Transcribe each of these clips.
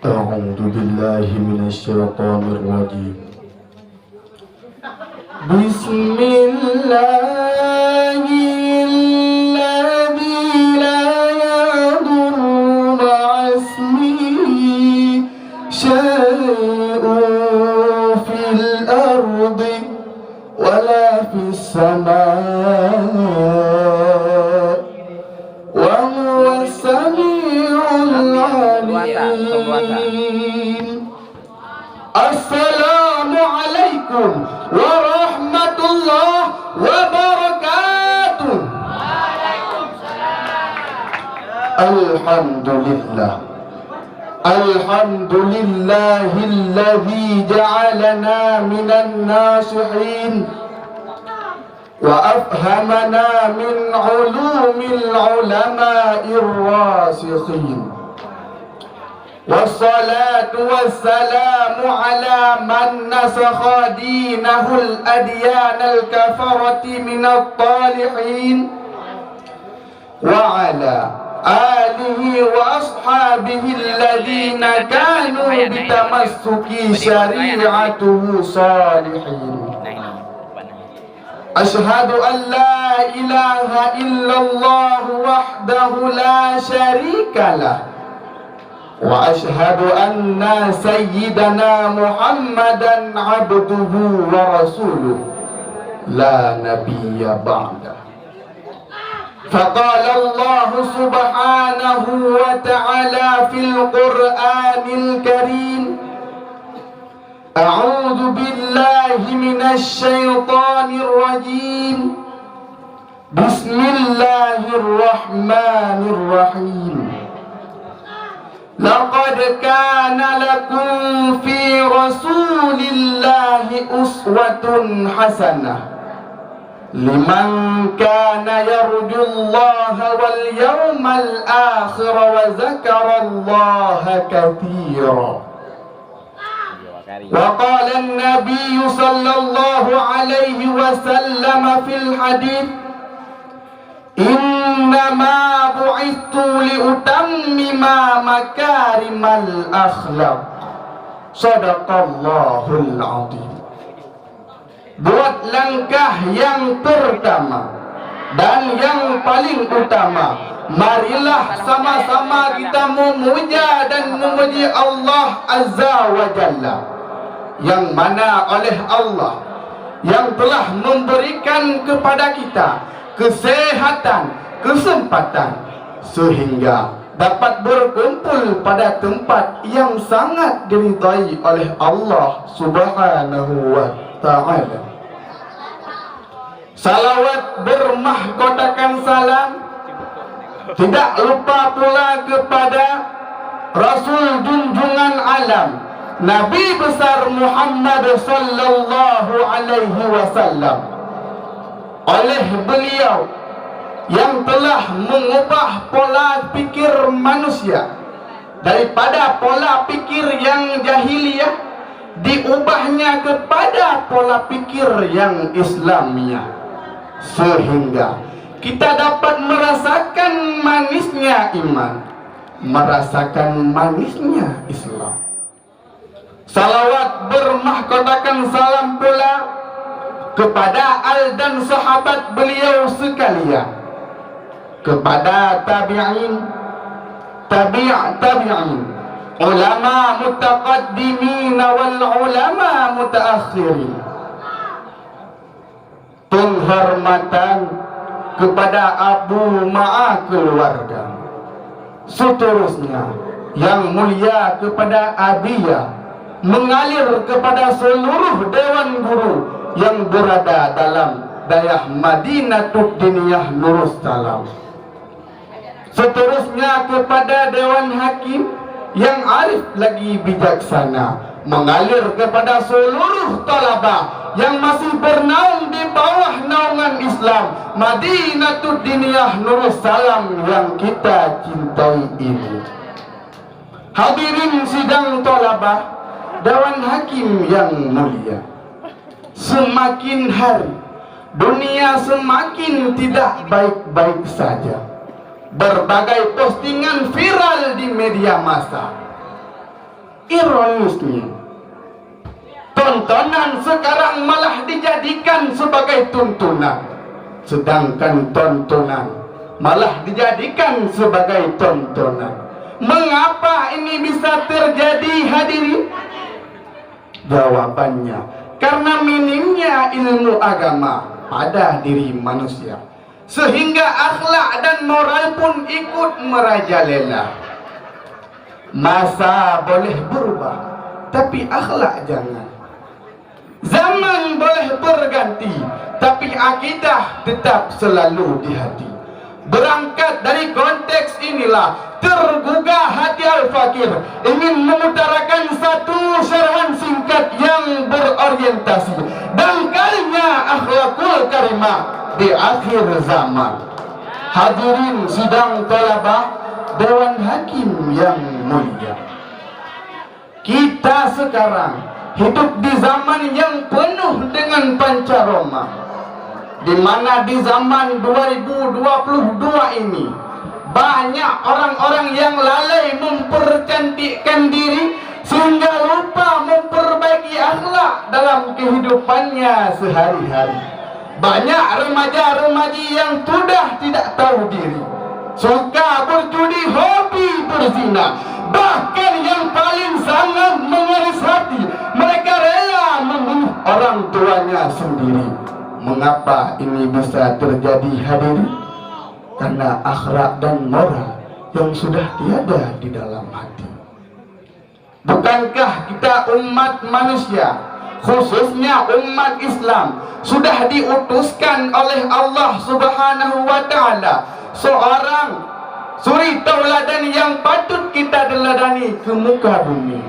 أعوذ بالله من الشيطان الرجيم. بسم الله الذي لا يضر مع اسمه شيء في الأرض ولا في السماء وهو السميع العليم. السلام عليكم ورحمة الله وبركاته. الحمد لله الحمد لله الذي جعلنا من الناصحين وأفهمنا من علوم العلماء الراسخين، والصلاة والسلام على من نسخ دينه الأديان الكفرة من الطالحين، وعلى آله وأصحابه الذين كانوا بتمسك شريعته صالحين. أشهد أن لا إله إلا الله وحده لا شريك له، وأشهد أن سيدنا محمدا عبده ورسوله لا نبي بعده. فقال الله سبحانه وتعالى في القرآن الكريم: أعوذ بالله من الشيطان الرجيم، بسم الله الرحمن الرحيم. لقد كان لكم في رسول الله أسوة حسنة لمن كان يرجو الله واليوم الآخر وذكر الله كثيرا. وقال النبي صلى الله عليه وسلم في الحديث: إنما بعثت لأتمم مكارم الأخلاق. Sadaqallahul azim. Buat langkah yang pertama dan yang paling utama, marilah sama-sama kita memuja dan memuji Allah Azza wa Jalla, yang mana oleh Allah yang telah memberikan kepada kita kesehatan, kesempatan sehingga dapat berkumpul pada tempat yang sangat diridai oleh Allah Subhanahu wa Ta'ala. Salawat bermahkotakan salam tidak lupa pula kepada Rasul junjungan alam, Nabi besar Muhammad sallallahu alaihi wasallam. Oleh beliau yang telah mengubah pola pikir manusia daripada pola pikir yang jahiliyah, diubahnya kepada pola pikir yang Islamiyah, sehingga kita dapat merasakan manisnya iman, merasakan manisnya Islam. Salawat bermahkotakan salam pula kepada al dan sahabat beliau sekalian, kepada tabi'in, tabi'in, ulama mutaqaddimin wal ulama mutaakhirin. Penghormatan kepada Abu Ma'a keluarga, seterusnya yang mulia kepada Abiyah, mengalir kepada seluruh dewan guru yang berada dalam daerah Madinatul Diniyah Nurussalam. Seterusnya kepada dewan hakim yang arif lagi bijaksana, mengalir kepada seluruh talabah yang masih bernaung di bawah naungan Islam Madinatul Diniyah Nurussalam yang kita cintai ini. Hadirin sidang talabah, dewan hakim yang mulia, semakin hari dunia semakin tidak baik-baik saja. Berbagai postingan viral di media massa Ironisnya, tontonan sekarang malah dijadikan sebagai tuntunan, sedangkan tontonan malah dijadikan sebagai tontonan. Mengapa ini bisa terjadi, hadirin? Jawabannya, karena minimnya ilmu agama pada diri manusia, sehingga akhlak dan moral pun ikut merajalela. Masa boleh berubah, tapi akhlak jangan. Zaman boleh berganti, tapi akidah tetap selalu di hati. Berangkat dari konteks inilah, tergugah hati Al-Fakir ingin mengutarakan satu syarahan singkat yang berorientasi dangkalnya akhlakul karimah di akhir zaman. Hadirin sidang thalabah Dewan Hakim yang mulia, kita sekarang hidup di zaman yang penuh dengan pancaroma, di mana di zaman 2022 ini banyak orang-orang yang lalai mempercantikkan diri sehingga lupa memperbaiki akhlak dalam kehidupannya sehari-hari. Banyak remaja-remaji yang sudah tidak tahu diri, suka berjudi, hobi berzina, bahkan yang paling sangat mengeris hati, mereka rela membunuh orang tuanya sendiri. Mengapa ini bisa terjadi, hadirin? Karena akhlak dan moral yang sudah tiada di dalam hati. Bukankah kita umat manusia, khususnya umat Islam, sudah diutuskan oleh Allah Subhanahu wa Ta'ala seorang suri tauladan yang patut kita teladani ke muka bumi,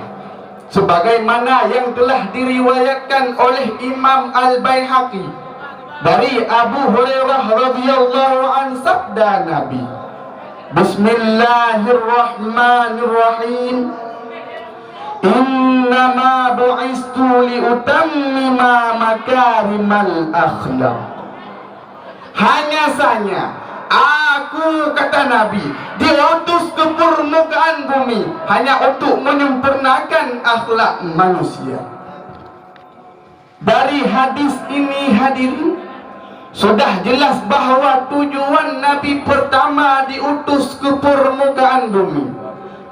sebagaimana yang telah diriwayatkan oleh Imam Al-Baihaqi dari Abu Hurairah radhiyallahu an, sabda Nabi, Bismillahirrahmanirrahim, innama bu'istu liutammima makarimal akhlaq. Hanya saja aku, kata Nabi, diutus ke permukaan bumi hanya untuk menyempurnakan akhlak manusia. Dari hadis ini, hadirin, sudah jelas bahwa tujuan Nabi pertama diutus ke permukaan bumi.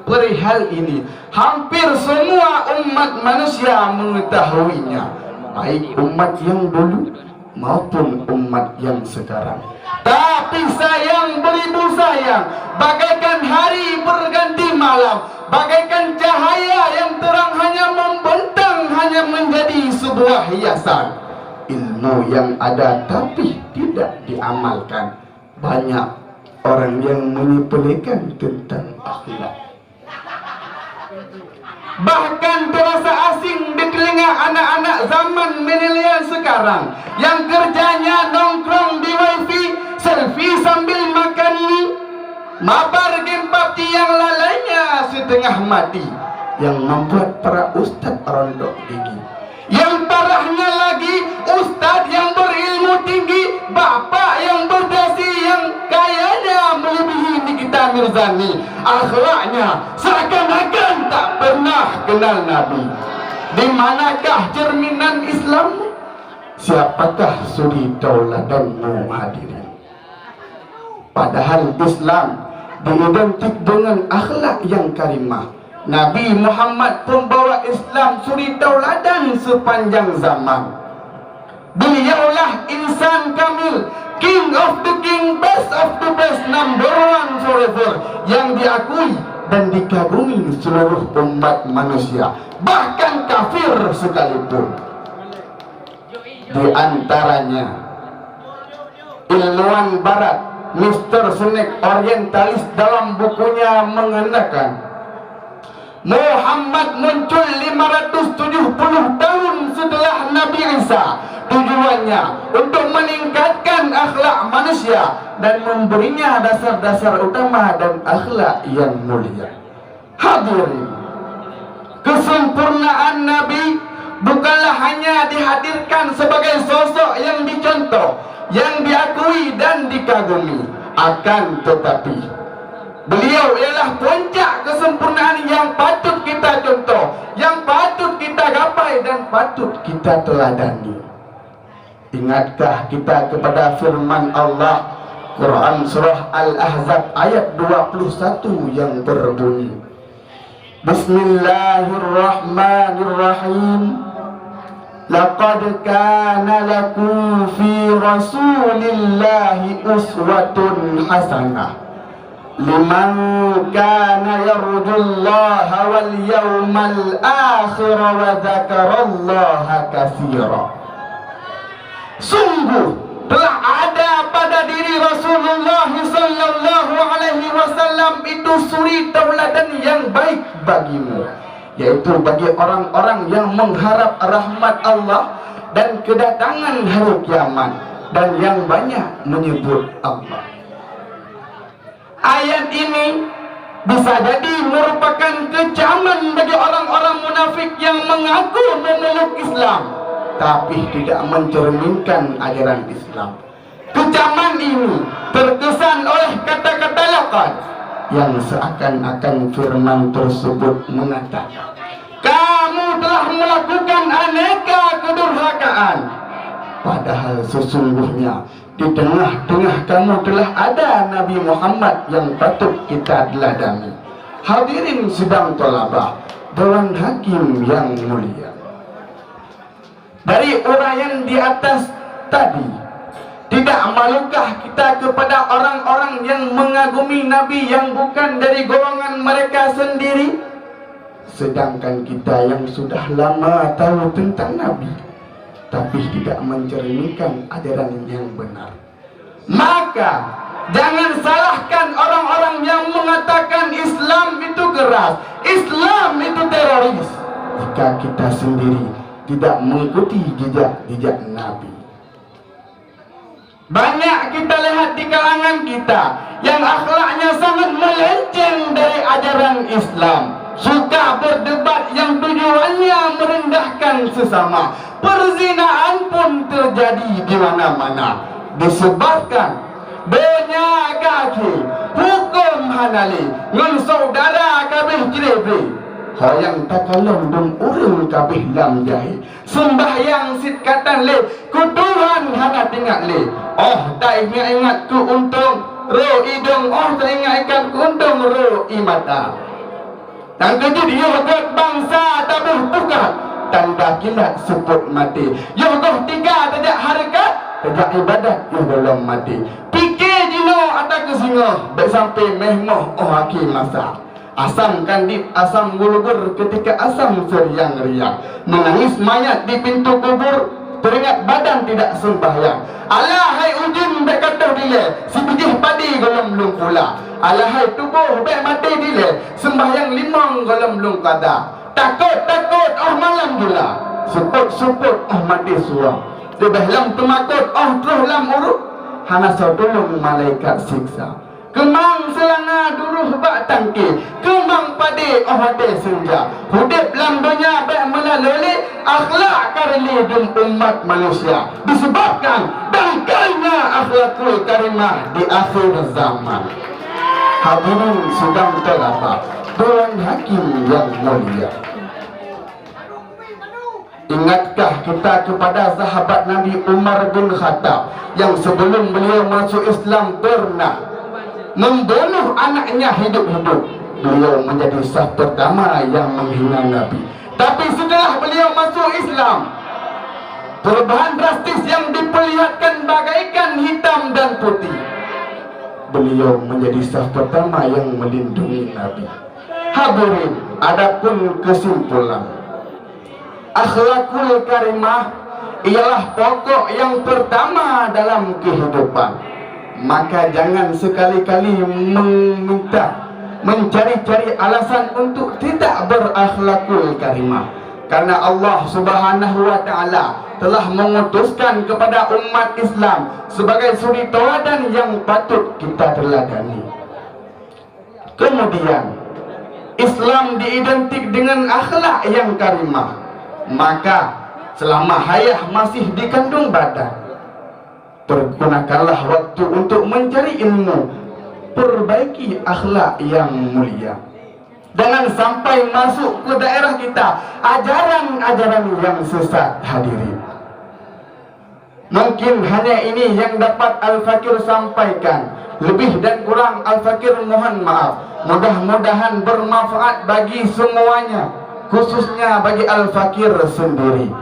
Perihal ini hampir semua umat manusia mengetahuinya, baik umat yang dulu maupun umat yang sekarang. Tapi sayang beribu sayang, bagaikan hari berganti malam, bagaikan cahaya yang terang hanya membentang, hanya menjadi sebuah hiasan. Ilmu yang ada tapi tidak diamalkan. Banyak orang yang menyepelekan tentang akhlak, bahkan terasa asing di telinga anak-anak zaman milenial sekarang yang kerjanya nongkrong di wifi, selfie sambil makan mie, mabar game PUBG yang lalainya setengah mati, yang membuat para ustadz rondok gigi. Yang parahnya lagi, ustadz yang berilmu tinggi, bapak yang berdasi, yang kayanya melebihi Nikita Mirzani, akhlaknya seakan-akan tak pernah kenal Nabi. Di manakah cerminan Islam? Siapakah suri tauladanmu, hadirin? Padahal Islam diidentik dengan akhlak yang karimah. Nabi Muhammad pembawa Islam, suri tauladan sepanjang zaman. Beliaulah insan kamil, king of the king, best of the best, number one forever, yang diakui dan dikagumi seluruh umat manusia, bahkan kafir sekalipun. Di antaranya ilmuwan barat Mr. Snake Orientalis dalam bukunya mengatakan, Muhammad muncul 570 tahun setelah Nabi Isa. Tujuannya untuk meningkatkan akhlak manusia dan memberinya dasar-dasar utama dan akhlak yang mulia. Hadirin, kesempurnaan Nabi bukanlah hanya dihadirkan sebagai sosok yang dicontoh, yang diakui dan dikagumi, akan tetapi beliau ialah puncak kesempurnaan yang patut kita contoh, patut kita teladani. Ingatkah kita kepada firman Allah Quran surah Al-Ahzab ayat 21 yang berbunyi, Bismillahirrahmanirrahim. Laqad kana lakum fi Rasulillahi uswatun hasanah liman kana yarjullaha wal yawmal akhir wa dzakarallaha katsira. Sungguh telah ada pada diri Rasulullah sallallahu alaihi wasallam itu suri tauladan yang baik bagimu, yaitu bagi orang-orang yang mengharap rahmat Allah dan kedatangan hari kiamat dan yang banyak menyebut Allah. Ayat ini bisa jadi merupakan kecaman bagi orang-orang munafik yang mengaku memeluk Islam tapi tidak mencerminkan ajaran Islam. Kecaman ini terkesan oleh kata-kata laqad yang seakan-akan firman tersebut mengatakan, kamu telah melakukan aneka kedurhakaan, padahal sesungguhnya di tengah-tengah kamu telah ada Nabi Muhammad yang patut kita teladani. Hadirin sidang thalabah Dewan Hakim yang mulia, dari uraian di atas tadi, tidak malukah kita kepada orang-orang yang mengagumi Nabi yang bukan dari golongan mereka sendiri? Sedangkan kita yang sudah lama tahu tentang Nabi tapi tidak mencerminkan ajaran yang benar. Maka jangan salahkan orang-orang yang mengatakan Islam itu keras, Islam itu teroris, jika kita sendiri tidak mengikuti jejak-jejak Nabi. Banyak kita lihat di kalangan kita yang akhlaknya sangat melenceng dari ajaran Islam, suka berdebat yang tujuannya merendahkan sesama. Perzinaan pun terjadi di mana-mana disebabkan banyak kaki hukum hanali ngan saudara kabeh jirebre. Hayang takalon dong urang kabeh lam jahe. Sembahyang sit katan le kutuhan hana tinggal le. Oh tak ingat ku untung ro idong, oh tak ingat ku untung ro imata. Dan kejut yogot bangsa tabuh pukat, tanda kilat sebut mati. Yogoh tiga tajak harkat, tajak ibadat yo belum mati. Pikir jino atak kesingo baik sampai mehmoh oh hakim masa. Asam kandit, asam gulugur ketika asam seriang riang. Menangis mayat di pintu kubur, teringat badan tidak sembahyang. Alahai ujung bek katuh dile, si bijih padi golem lung pula. Alahai tubuh bek mati dile, sembahyang limang golem lung kada. Takut oh malam gula, suput oh mati suam. Lebih lam temakut oh terus lam urut, hana saudulung malaikat siksa. Kemang selanga duruh bak tangki, kemang padi oh hade senja. Hudip lam dunia bek melalui akhlak karli dum umat manusia, disebabkan dangkalnya akhlakul karimah di akhir zaman. Hadirin sedang thalabah Dewan Hakim yang mulia, ingatkah kita kepada sahabat Nabi Umar bin Khattab yang sebelum beliau masuk Islam pernah membunuh anaknya hidup-hidup. Beliau menjadi sah pertama yang menghina Nabi. Tapi setelah beliau masuk Islam, perubahan drastis yang diperlihatkan bagaikan hitam dan putih. Beliau menjadi sah pertama yang melindungi Nabi. Hadirin, adapun kesimpulan, akhlakul karimah ialah pokok yang pertama dalam kehidupan. Maka jangan sekali-kali mencari-cari alasan untuk tidak berakhlakul karimah, karena Allah Subhanahu wa taala telah mengutuskan kepada umat Islam sebagai suri tauladan yang patut kita teladani. Kemudian Islam diidentik dengan akhlak yang karimah, maka selama hayat masih dikandung badan, pergunakanlah waktu untuk mencari ilmu, perbaiki akhlak yang mulia. dengan sampai masuk ke daerah kita ajaran-ajaran yang sesat. Hadirin, mungkin hanya ini yang dapat Al-Fakir sampaikan. Lebih dan kurang Al-Fakir mohon maaf. Mudah-mudahan bermanfaat bagi semuanya, khususnya bagi Al-Fakir sendiri.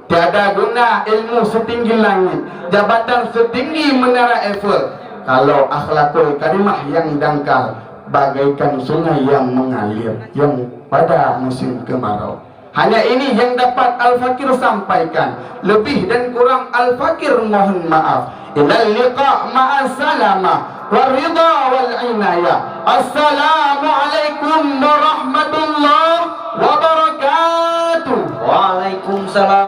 Tiada guna ilmu setinggi langit, jabatan setinggi menara Eiffel, kalau akhlakul karimah yang dangkal, bagaikan sungai yang mengalir yang pada musim kemarau. Hanya ini yang dapat Al-Fakir sampaikan. Lebih dan kurang Al-Fakir mohon maaf. Ilal liqa' ma'assalamah waridha wal inayah. Assalamualaikum warahmatullahi wabarakatuh. Waalaikumsalam.